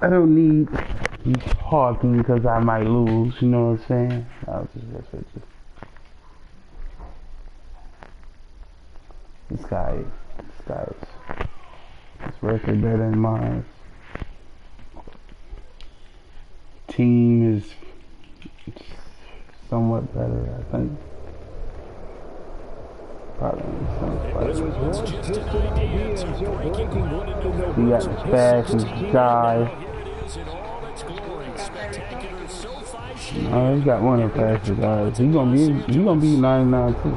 I don't need you talking because I might lose. You know what I'm saying? I'll just mess with you. This guy's his record better than mine. Team is somewhat better, I think. Probably he got the fastest guy. No, he got one of the fastest guys. He gonna be 99 too.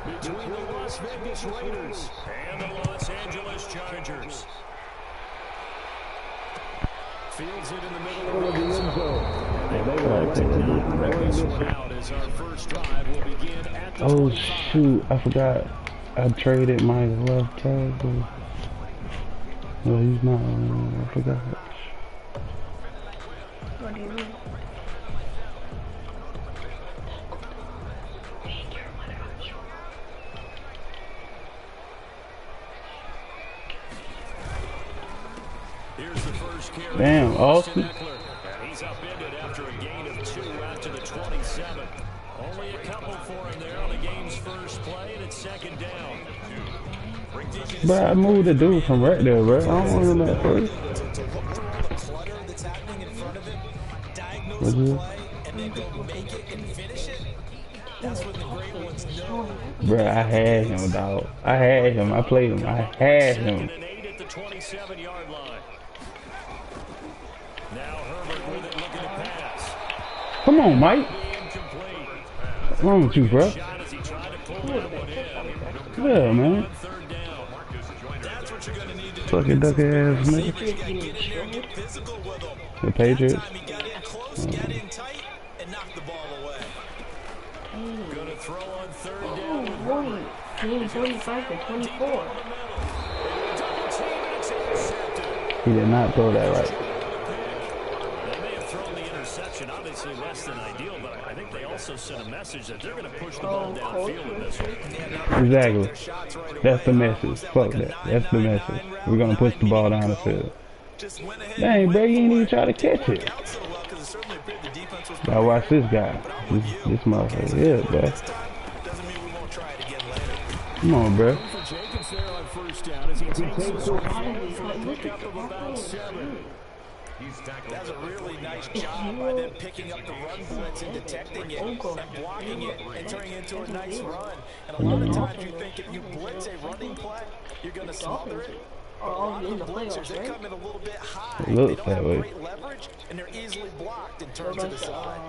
Between the Las Vegas Raiders and the Los Angeles Chargers. Fields it in the middle of the end zone. Oh shoot, I forgot. I traded my left tackle. No, he's not. I forgot. What do you mean? Damn, Austin. He's upended after a gain of 2 out to the 27. Only a couple for him there on the game's first play, and it's second down. But I moved the dude from right there, bro. I don't want him at first. Bro, I had him, dog. I had him. I played him. I had him. At the 27-yard line. Now Herbert with it, looking to pass. Come on, Mike. What's wrong with you, bro? Yeah, man. Fucking duck ass nigga. The Patriots. Gonna throw on third down. Team 45 to 24. He did not throw that right. Obviously less than ideal, but I think they also sent a message that they're going to push the ball downfield in this one. Exactly. That's the message. Fuck that. That's the message. We're going to push the ball down the field. Dang, bro, you ain't even try to catch it. Now watch this guy. This motherfucker. Yeah, bro. Come on, bro. That's a really nice job by them picking up the run blitz and detecting it and blocking it and turning it into a nice run. And a lot of times you think if you blitz a running play, you're going to smother it. A lot of the blitzers, they come in a little bit high. They don't have great leverage, and they're easily blocked in terms of the side.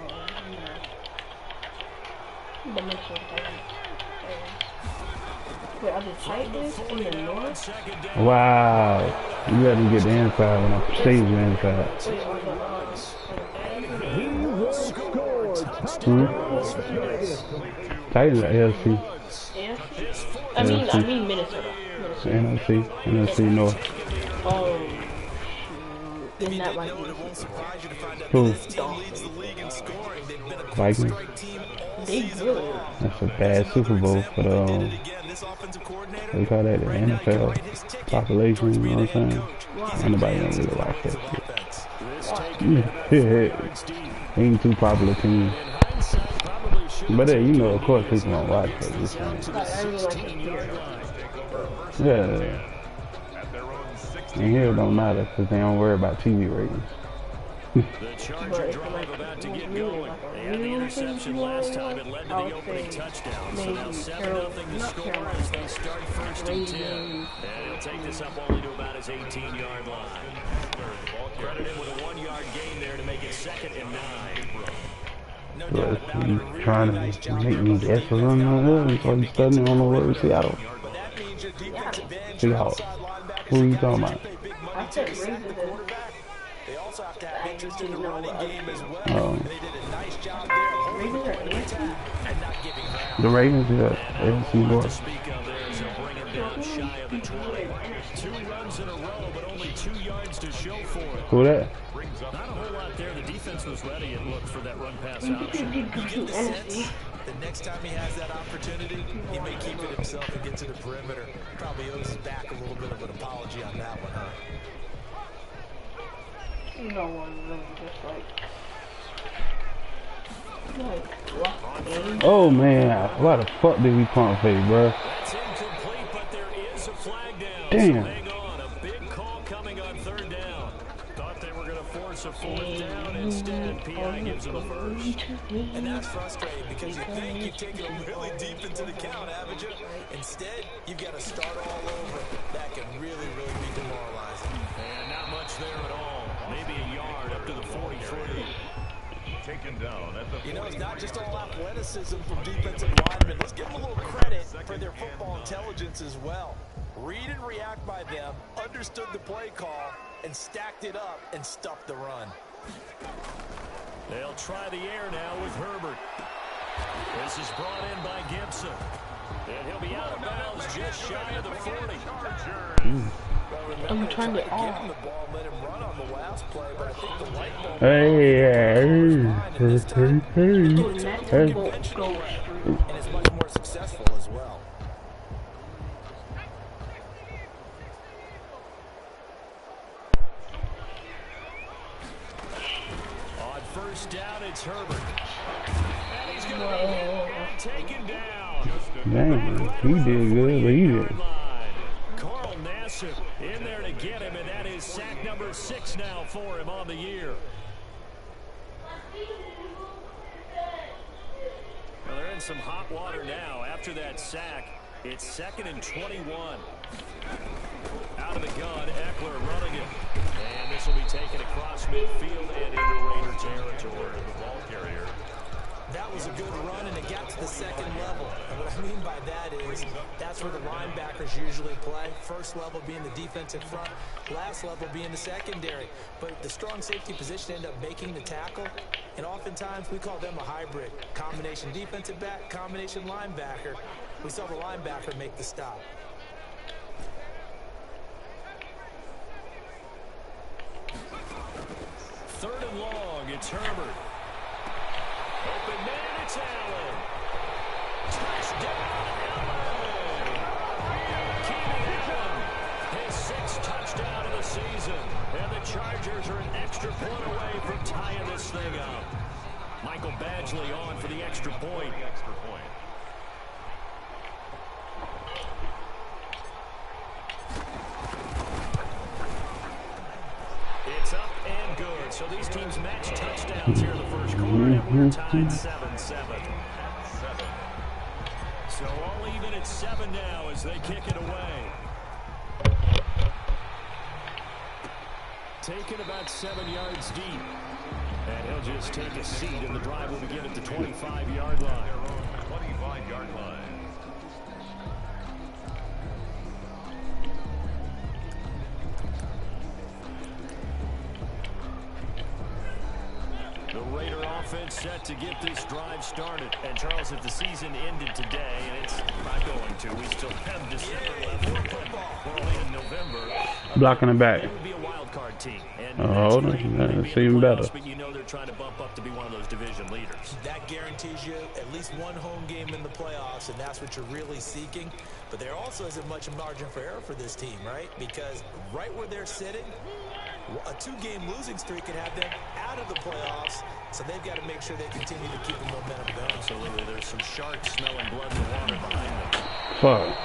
Wait, are the Titans in the north? Wow. You got to get the inside when I stage the inside. Titans are AFC. I mean Minnesota. NFC North. Oh, isn't that right? Who? Vikings. They really. That's a bad Super Bowl for the, they call that the NFL population, you know what I'm saying? Anybody don't really watch that shit. Ain't too popular team. But you know, of course, people don't watch that. Yeah. And here it don't matter because they don't worry about TV ratings. The Charger drive about to get going. They had the interception last time. It led to the opening touchdown. So now 7-0 the score as they start first and 10. And he'll take this up only to about his 18-yard line. Credited with a 1-yard gain there to make it 2nd and 9. But he's trying to make me guess or something like that. So he's studying on the word Seattle. Seahawks. Who are you talking about? I said They also have to have interest in the running game as well. Oh. They did a nice job there holding the attack and not giving ground. The Ravens, yeah. AFC North. Speak of there as they'll bring him down shy of the 20. 2 runs in a row, but only 2 yards to show for it. Who that? Not a whole lot there. The defense defense was ready, it looked, for that run pass option. You get the sense the next time he has that opportunity, he may keep it himself and get to the perimeter. Probably owes his back a little bit of an apology on that one, huh? No one really just like oh man, why the fuck did we pump fake, bro? That's incomplete, but there is a flag down. Damn. So hang on, a big call coming on third down. Thought they were going to force a fourth down. Instead, PI gives them a first. And that's frustrating because you think you've taken them really deep into the count, haven't you? Instead, you've got to start all over. That can really, really be demoralizing. And not much there at all. Maybe a yard up to the 43. Taken down at the 40. You know, it's not just all athleticism from defensive linemen. Let's give them a little credit for their football intelligence as well. Read and react by them, understood the play call, and stacked it up and stuffed the run. They'll try the air now with Herbert. This is brought in by Gibson. And he'll be out of bounds just shy of the 40. I'm trying to give him the ball, let him run on the last play, but I think the light bulb and is much more successful as well. On first down, it's Herbert. And he's going to be hit and taken down. Dang, he did good, but he did. Carl Nassib in there to get him, and that is sack number 6 now for him on the year. Well, they're in some hot water now. After that sack, it's 2nd and 21. Out of the gun, Eckler running it. And this will be taken across midfield and into Raider territory. The ball carrier. That was a good run, and it got to the second level. And what I mean by that is that's where the linebackers usually play. First level being the defensive front, last level being the secondary. But the strong safety position ended up making the tackle, and oftentimes we call them a hybrid. Combination defensive back, combination linebacker. We saw the linebacker make the stop. Third and long, it's Herbert. Open man, it's Allen. Touchdown, Allen! Keenan Allen, his 6th touchdown of the season. And the Chargers are an extra point away from tying this thing up. Michael Badgley on for the extra point. It's up and good. So these teams match touchdowns here in the first quarter, and we're tied 7-7. So all even at 7 now as they kick it away. Taken about 7 yards deep. And he'll just take a seat, and the drive will begin at the 25-yard line. 25-yard line. The Raider offense set to get this drive started. And Charles, if the season ended today, and it's not going to, we still have December left. We're only in November. Blocking it back. It would be a wild card team. And Hold on, that's even better. But you know they're trying to bump up to be one of those division leaders. That guarantees you at least one home game in the playoffs, and that's what you're really seeking. But there also isn't much margin for error for this team, right? Because right where they're sitting, a 2-game losing streak could have them out of the playoffs, so they've got to make sure they continue to keep the momentum going. Absolutely. There's some sharks smelling blood in the water behind them. Fuck.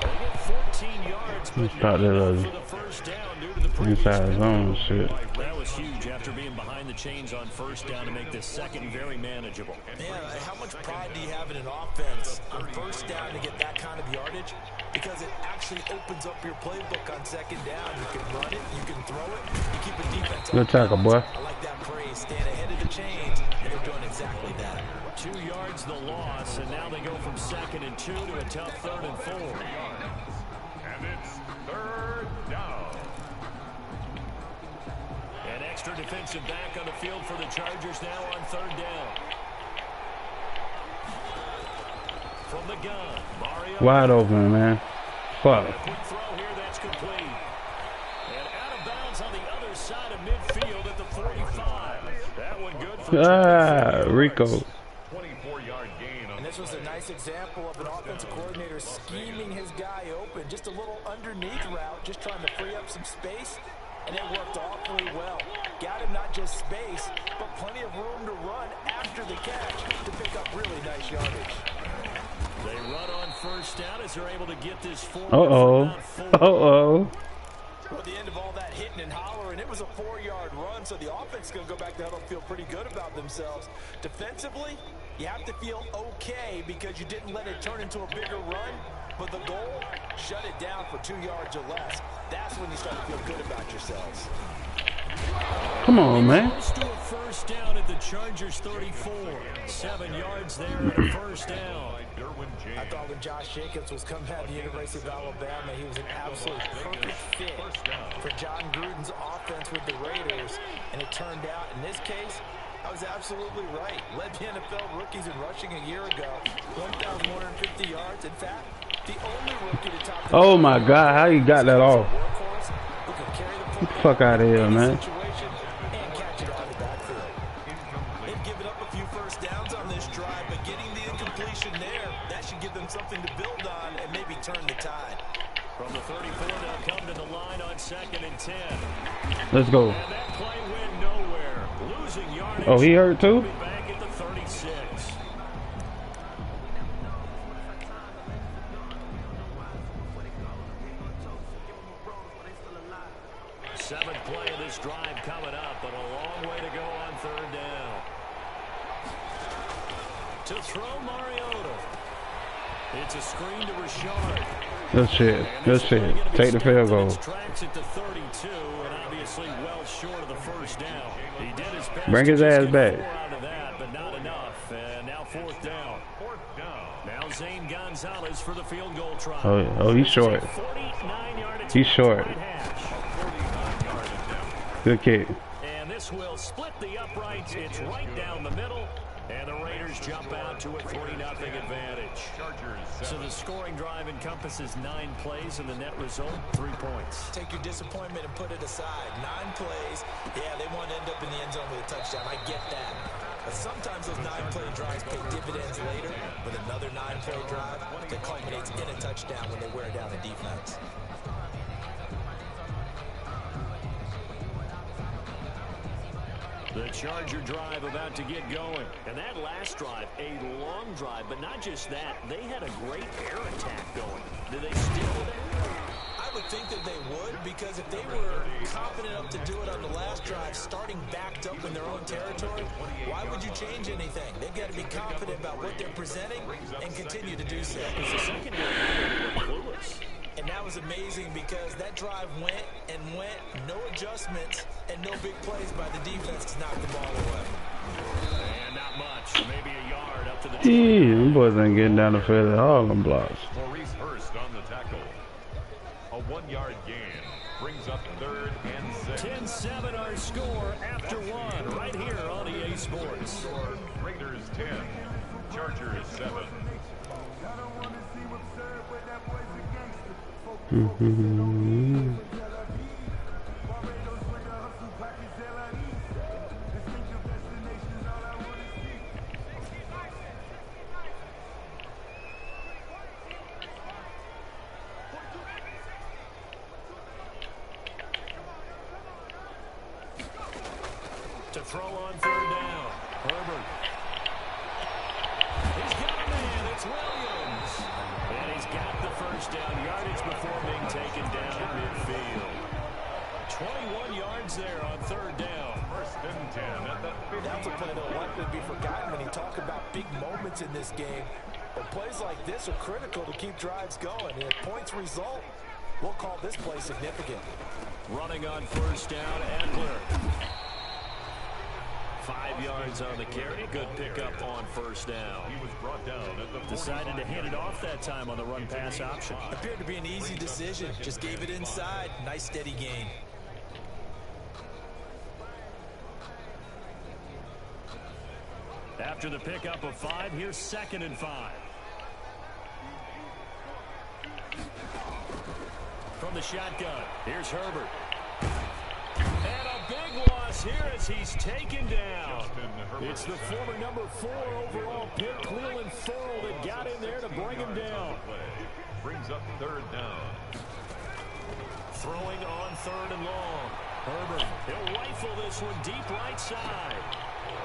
They get 14 yards, but Start that for the first down due to the previous inside zone shit. That was huge after being behind the chains on first down to make this second very manageable. Man, how much pride do you have in an offense on first down to get that kind of yardage? Because it actually opens up your playbook on second down. You can run it, you can throw it, you keep a defense on Good tackle, boy. I like that phrase, stand ahead of the chains, and they're doing exactly that. 2 yards the loss, and now they go from 2nd and 2 to a tough 3rd and 4. And it's 3rd down. An extra defensive back on the field for the Chargers now on 3rd down. From the gun, Mario. Wide open, man. Fuck. A quick throw here, that's complete. And out of bounds on the other side of midfield at the 45. That one good. Ah, Rico. 24-yard gain on And this was a nice example of an offensive coordinator scheming his guy open. Just a little underneath route, just trying to free up some space. And it worked awfully well. Got him not just space, but plenty of room to run after the catch to pick up really nice yardage. They run on first down as they're able to get this forward. Uh-oh. Well, at the end of all that hitting and hollering, it was a 4-yard run, so the offense is going to go back to huddle and feel pretty good about themselves. Defensively, you have to feel okay because you didn't let it turn into a bigger run, but the goal, shut it down for 2 yards or less. That's when you start to feel good about yourselves. Come on, man. Close to a first down at the Chargers 34. 7 yards there and a first down. I thought when Josh Jacobs was coming out of the University of Alabama, he was an absolute perfect fit for John Gruden's offense with the Raiders. And it turned out, in this case, I was absolutely right. Led the NFL rookies in rushing a year ago. 1,150 yards. In fact, the only rookie to top the Oh, my God. How you got that off? who can carry the Get the fuck out of here, man. situation and catch it out of the backfield. They've given up a few first downs on this drive, but getting the incompletion there, that should give them something to build on and maybe turn the tide. From the 34, they'll come to the line on 2nd and 10. Let's go. And that play went nowhere. Losing yardage. Oh, he hurt too? Back at the 36. Seventh play of this drive coming up, but a long way to go on 3rd down. To throw Mariota. It's a screen to Rashard. Good shit. Good shit. Take the field goal. Tracks at the 32, and obviously well short of the first down. He did his best. Bring his ass back. Out of that, but not enough. And now 4th down. Now Zane Gonzalez for the field goal try. Oh, he's short. 49-yard attempt. He's short. Right hash. Good kick. And this will split the uprights. It's right down the middle. And the Raiders jump out to a 3-0 advantage. So the scoring drive encompasses 9 plays, and the net result, 3 points. Take your disappointment and put it aside. 9 plays. Yeah, they want to end up in the end zone with a touchdown. I get that. But sometimes those 9-play drives pay dividends later with another 9-play drive that culminates in a touchdown when they wear down the defense. The Charger drive about to get going. And that last drive, a long drive, but not just that. They had a great air attack going. Do they still? I would think that they would, because if they were confident enough to do it on the last drive, starting backed up in their own territory, why would you change anything? They've got to be confident about what they're presenting and continue to do so. Because the second drive, clueless. And that was amazing because that drive went and went, no adjustments and no big plays by the defense to knock the ball away. And not much, maybe a yard up to the Gee, them boys ain't getting down the field at all on blocks. Maurice Hurst on the tackle. A 1-yard gain brings up 3rd and 6. 10-7 our score after 1 right here on EA Sports. Raiders 10, Chargers 7. To throw on 3rd down. Herbert. He's got a man. It's Williams. And he's got the first down yardage before being taken down at midfield. 21 yards there on 3rd down. 1st and 10 at the 50. That's a play that'll likely be forgotten when you talk about big moments in this game. But plays like this are critical to keep drives going. And if points result, we'll call this play significant. Running on 1st down, Eckler. 5 yards on the carry. Good pickup on 1st down. He was brought down at the Decided to hand it off that time on the run-pass option. Appeared to be an easy decision. Just gave it inside. Nice steady gain. After the pickup of 5, here's 2nd and 5. From the shotgun, here's Herbert. And a big loss here as he's taken down. It's the former number 4 overall pick, Cleveland Ferrell, that got in there to bring him down. Brings up third down. Throwing on 3rd and long. Herbert, he'll rifle this one deep right side.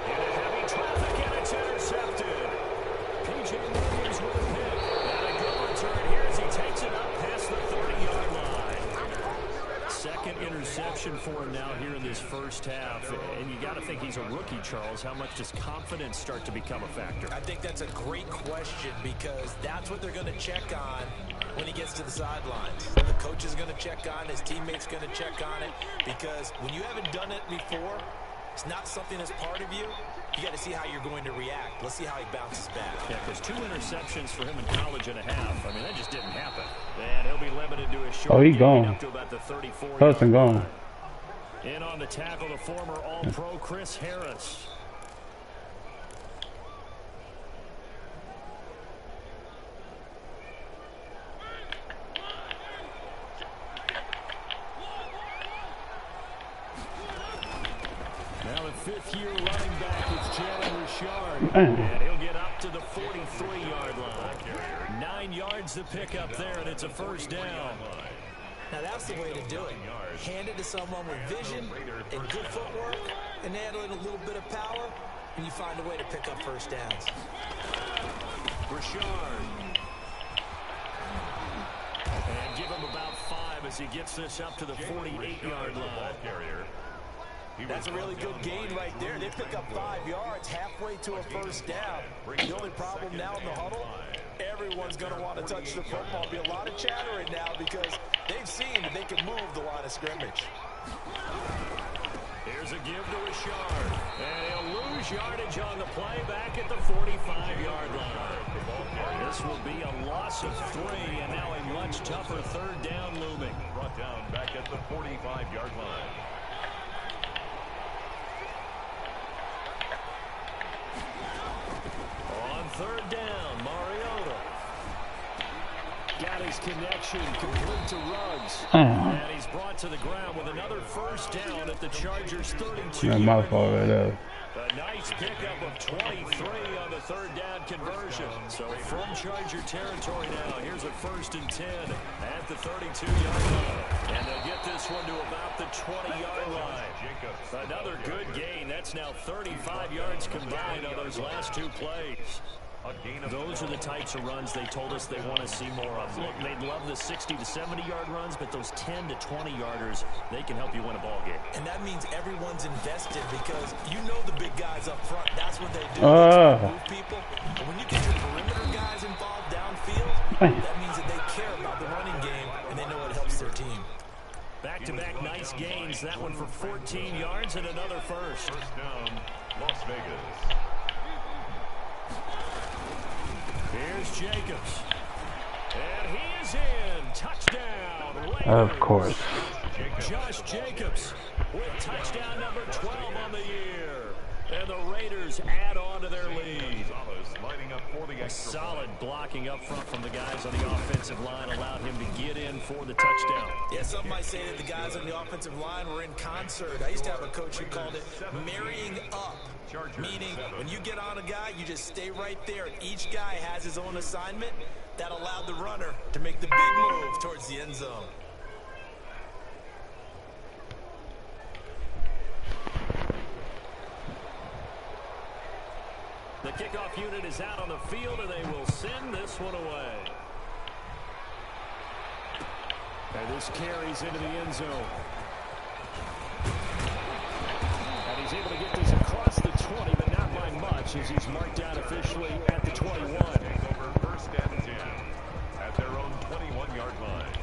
Into heavy traffic, and it's intercepted. P.J. Williams with a pick. And a good return here as he takes it up past the 30-yard line. Second interception for him now here in this first half. And you got to think he's a rookie, Charles. How much does confidence start to become a factor? I think that's a great question because that's what they're going to check on when he gets to the sidelines. The coach is going to check on it. His teammate's going to check on it because when you haven't done it before, it's not something that's part of you. You got to see how you're going to react. Let's see how he bounces back. Yeah, because 2 interceptions for him in college and a half. I mean, that just didn't happen. And he'll be limited to a short he gone. up to about the 34. Hudson gone. In on the tackle, the former All-Pro Chris Harris. Now the 5th-year running back is Jalen Richard. And he'll get up to the 43-yard line. 9 yards to pick up there, and it's a first down. Now that's the way to do it. Hand it to someone with vision and good footwork, and add in a little bit of power, and you find a way to pick up first downs. Richard. And give him about 5 as he gets this up to the 48-yard line. That's a really good gain right there. They pick up 5 yards halfway to a first down. The only problem now in the huddle, everyone's going to want to touch the football. There'll be a lot of chattering now because they've seen that they can move the line of scrimmage. Here's a give to Richard. And he'll lose yardage on the play back at the 45-yard line. This will be a loss of 3, and now a much tougher 3rd down looming. Brought down back at the 45-yard line. On 3rd down, Mariota. Got his connection complete to Ruggs. And he's brought to the ground with another first down at the Chargers' 32. That's my fault right there. A nice pickup of 23 on the 3rd down conversion. So from Charger territory now, here's a 1st and 10 at the 32-yard line. And they'll get this one to about the 20-yard line. Another good gain. That's now 35 yards combined on those last 2 plays. Those are the types of runs they told us they want to see more of. Look, they'd love the 60 to 70-yard runs, but those 10 to 20-yarders, they can help you win a ball game. And that means everyone's invested because you know the big guys up front. That's what they do. They move people. But when you get your perimeter guys involved downfield, that means that they care about the running game and they know it helps their team. Back-to-back nice gains. That one for 14 yards and another first. First down, Las Vegas. Here's Jacobs. And he is in. Touchdown, Raiders. Of course. Josh Jacobs with touchdown number 12 on the year. And the Raiders add on to their lead. A solid blocking up front from the guys on the offensive line allowed him to get in for the touchdown. Yeah, some might say that the guys on the offensive line were in concert. I used to have a coach who called it marrying up. Meaning, when you get on a guy, you just stay right there. Each guy has his own assignment. That allowed the runner to make the big move towards the end zone. The kickoff unit is out on the field, and they will send this one away. And this carries into the end zone. And he's able to get this across the 20, but not by much, as he's marked down officially at the 21. Over 1st and 10 at their own 21-yard line.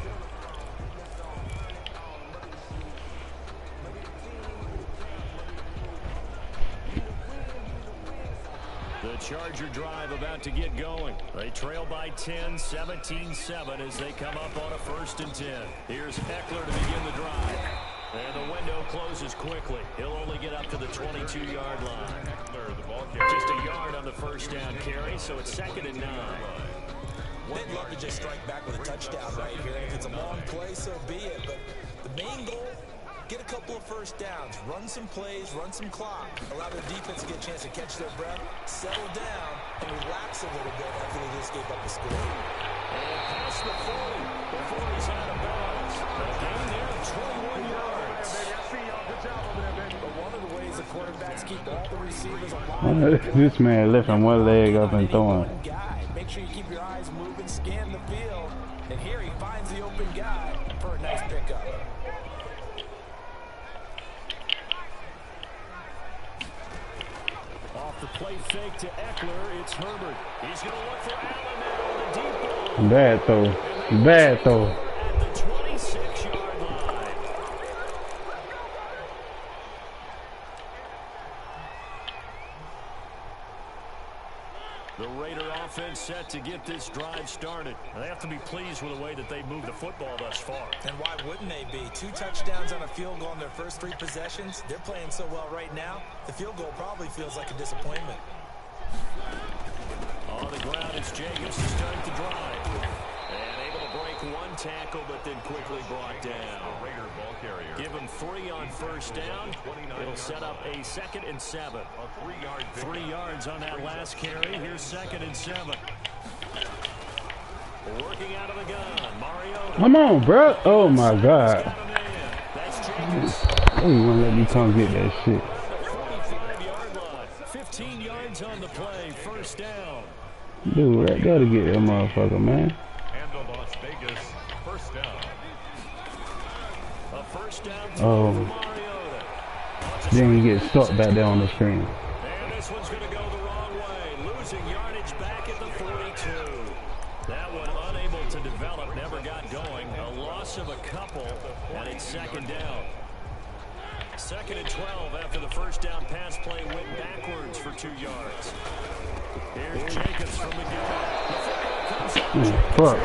The Charger drive about to get going. They trail by 10, 17-7 as they come up on a 1st and 10. Here's Eckler to begin the drive. And the window closes quickly. He'll only get up to the 22-yard line. Just a yard on the first down carry, so it's 2nd and 9. They'd love to just strike back with a touchdown right here. If it's a long play, so be it. But the main goal Get a couple of first downs, run some plays, run some clock, allow their defense to get a chance to catch their breath, settle down, and relax a little bit after they just gave up the score. And past the 40 before he's out of bounds. A gain there of 21 yards. But one of the ways the quarterbacks keep all the receivers alive. This man lifting one leg up and throwing. Make sure you keep your eyes moving, scan the field, and here he finds the open guy for a nice pickup. Off the play fake to Eckler, it's Herbert. He's going to look for Allen now on the deep ball. Bad throw. Bad throw. At the 26-yard line. The Raider offense set to get this drive started. They have to be pleased with the way that they moved the football thus far. And why wouldn't they be? 2 touchdowns on a field goal in their first 3 possessions. They're playing so well right now, the field goal probably feels like a disappointment. On the ground, it's Jacobs to start the drive. And able to break one tackle, but then quickly brought down. Raider ball carrier. Give him 3 on first down. It'll set up a 2nd and 7. A 3-yard 3 yards on that last carry. Here's 2nd and 7. Working out of the gun. Mario. Come on, bro. Oh, my God. That's Jacobs. I don't want to let me come get that shit. 45-yard line. 15 yards on the play. First down. Dude, I gotta get that motherfucker, man. And the Las Vegas first down. A first down Oh. for Mariota. Then he gets stuck back there on the screen. And this one's going to go the wrong way. Losing yardage back at the 42. That one unable to develop, never got going. A loss of a couple, and it's 2nd down. 2nd and 12 after the first down pass play went backwards for 2 yards. Here's Jacobs from the gun. The football comes out. Man, fuck,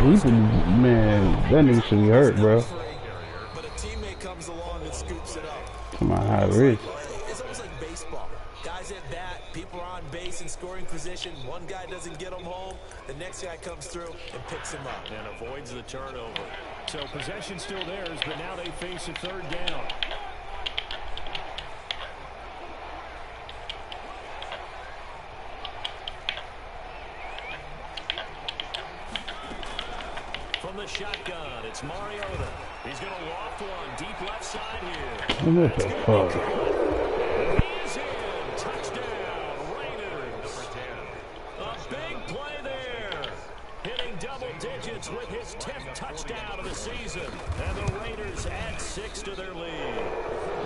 man, that nigga should be hurt, bro. But a teammate comes along and scoops it up. Come on, high risk. It's almost like baseball. Guys at bat, people are on base in scoring position. One guy doesn't get them home. The next guy comes through and picks him up. And avoids the turnover. So possession still theirs, but now they face a 3rd down. From the shotgun, it's Mariota. He's going to loft one deep left side here. What the fuck? He is in. Touchdown, Raiders. A big play there. Hitting double digits with his 10th touchdown of the season. And the Raiders add 6 to their lead.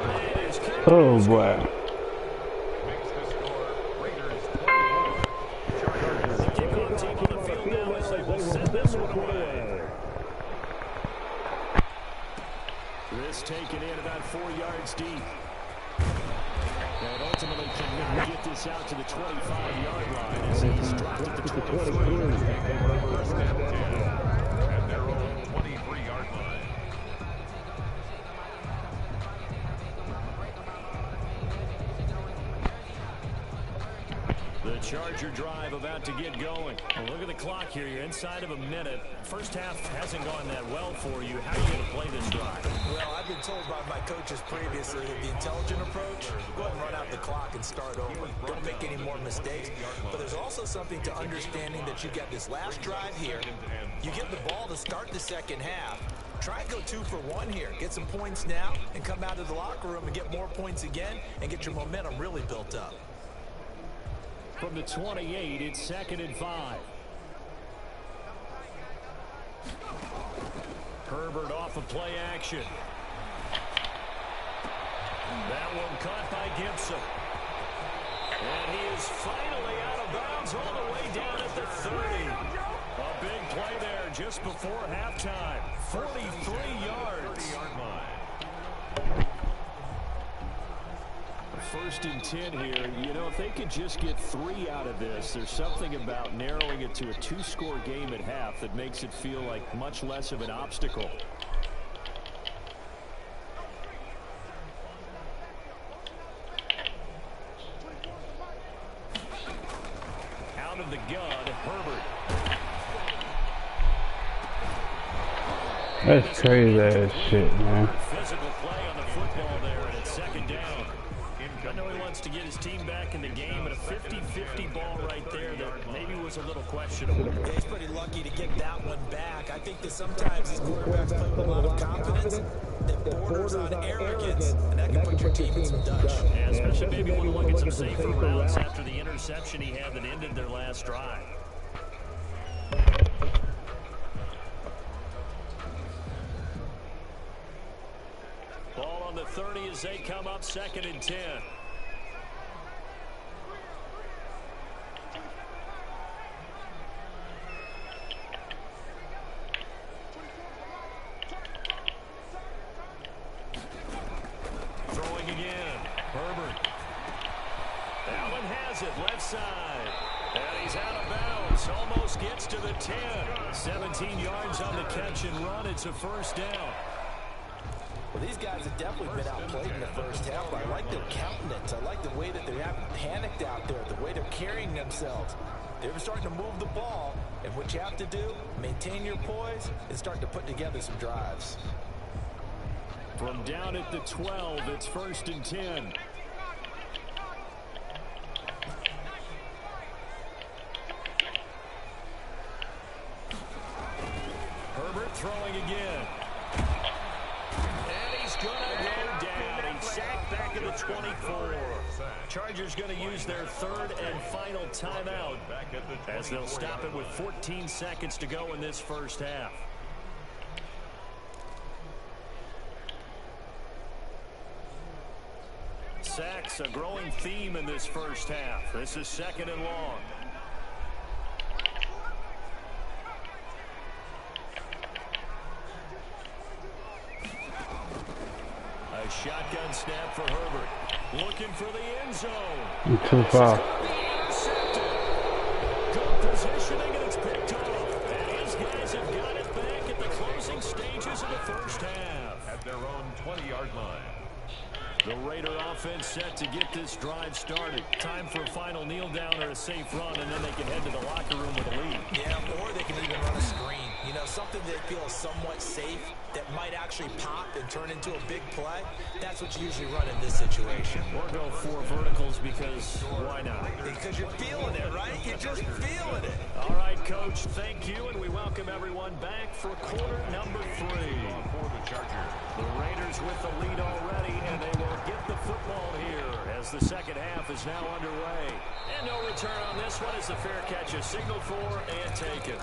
Raiders Oh, boy. Makes the score Raiders 24. Chargers. The kickoff team on the field now as they will send this one away. This taken in about 4 yards deep. And ultimately can get this out to the 25-yard line as he's dropped at the 23. First and 10 at their own 23-yard line. The Charger drive about to get going. Well, look at the clock here. You're inside of a minute. First half hasn't gone that well for you. How are you going to play this drive? Well, I've been told by my coaches previously that the intelligent approach, go ahead and run out the clock and start over. Don't make any more mistakes. But there's also something to understanding that you get this last drive here. You get the ball to start the second half. Try and go 2 for 1 here. Get some points now and come out of the locker room and get more points again and get your momentum really built up. From the 28, it's 2nd and 5. Herbert off of play action. That one caught by Gibson. And he is finally out of bounds all the way down at the 30. A big play there just before halftime. 43 yards. 30-yard line. First and 10 here. You know, if they could just get 3 out of this, there's something about narrowing it to a 2-score game at half that makes it feel like much less of an obstacle. Out of the gun, Herbert. That's crazy ass shit, man. Physical play on the football there, and it's second down. I know he wants to get his team back in the game, but a 50-50 ball right there that maybe was a little questionable. Yeah, he's pretty lucky to get that one back. I think that sometimes these quarterbacks play with a lot of confidence that borders on arrogance, and that can put your team in some dutch. Yeah, especially maybe want to look at some safer routes after the interception he had that ended their last drive. Ball on the 30 as they come up 2nd and 10. Throwing again. Herbert. Allen has it left side. And he's out of bounds. Almost gets to the 10. 17 yards on the catch and run. It's a first down. Well, these guys have definitely been outplayed in the first half. I like their countenance. I like the way that they haven't panicked out there, the way they're carrying themselves. They're starting to move the ball, and what you have to do, maintain your poise and start to put together some drives. From down at the 12, it's 1st and 10. Herbert throwing again. Gonna go down. He's sacked back at the 24. Chargers going to use their 3rd and final timeout as they'll stop it with 14 seconds to go in this first half. Sacks, a growing theme in this first half. This is 2nd and long. A shotgun snap for Herbert. Looking for the end zone. Too far. Good positioning, and it's picked off. And his guys have got it back at the closing stages of the first half. At their own 20-yard line. The Raider offense set to get this drive started. Time for a final kneel down or a safe run, and then they can head to the locker room with a lead. Yeah, or they can even run a screen. You know, something they feel somewhat safe that might actually pop and turn into a big play. That's what you usually run in this situation. Or go 4 verticals because why not? Because you're feeling it, right? You're just feeling it. All right, Coach, thank you, and we welcome everyone back for quarter number 3. For the Chargers. The Raiders with the lead already, and they will get the football here as the second half is now underway. And no return on this one as the fair catch is signaled for and taken.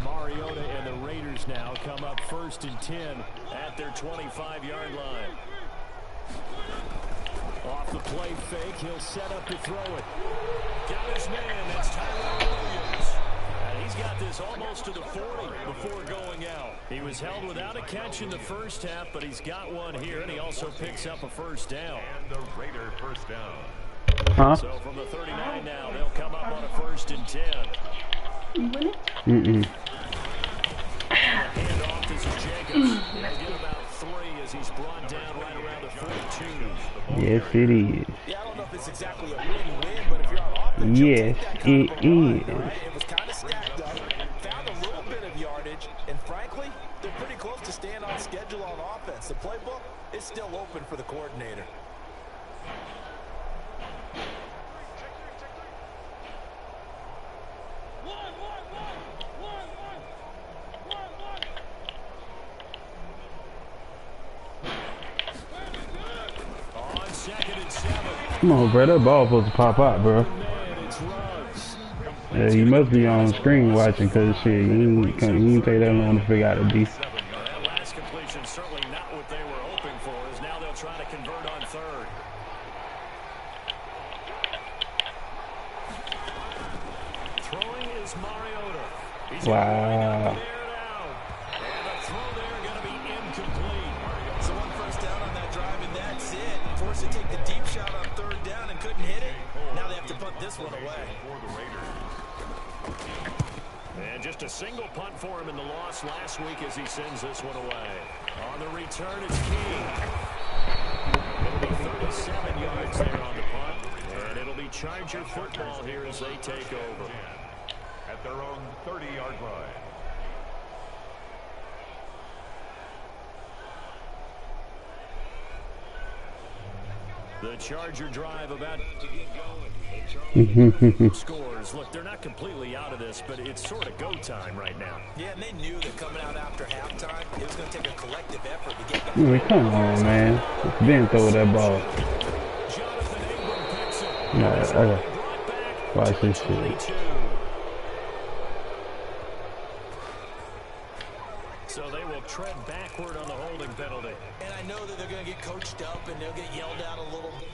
Mariota and the Raiders now come up 1st and 10 at their 25-yard line. Off the play fake, he'll set up to throw it. Got his man, that's Tyrell Williams. And he's got this almost to the 40 before going out. He was held without a catch in the first half, but he's got one here, and he also picks up a first down. And the Raider first down. Huh? So from the 39 now, they'll come up on a 1st and 10. Mm-mm. Hand off to Jacobs. He'll get about 3 as he's brought down right around the 42. Yes, it is. Yeah, I don't know if it's exactly a win-win, but if you're on offense, Yes, it is. right? It was kind of stacked up, found a little bit of yardage, and frankly, they're pretty close to staying on schedule on offense. The playbook is still open for the coordinator. Come on, bro. That ball supposed to pop out, bro. Yeah, you must be on screen watching, because shit, you ain't take that long to figure out a D. That last completion certainly not what they were hoping for, as now they'll try to convert on 3rd. Throwing is Mariota. He's wow. and the throw there going to be incomplete. So 1 first down on that drive, and that's it. Forced to take the deep shot on 3rd down and couldn't hit it. Now they have to punt this one away. For the Raiders. And just a single punt for him in the loss last week as he sends this one away. On the return, it's King. It'll be 37 yards there on the punt. And it'll be Charger football here as they take over. At their own 30-yard line. The Charger drive about to get going. Scores. Look, they're not completely out of this, but it's sort of go time right now. Yeah, and they knew that coming out after halftime, it was going to take a collective effort to get back. I mean, come on, man. Didn't throw that ball. No, okay. Watch this shit. So they will tread backward on the holding penalty. And I know that they're going to get coached up and they'll get yelled at a little bit.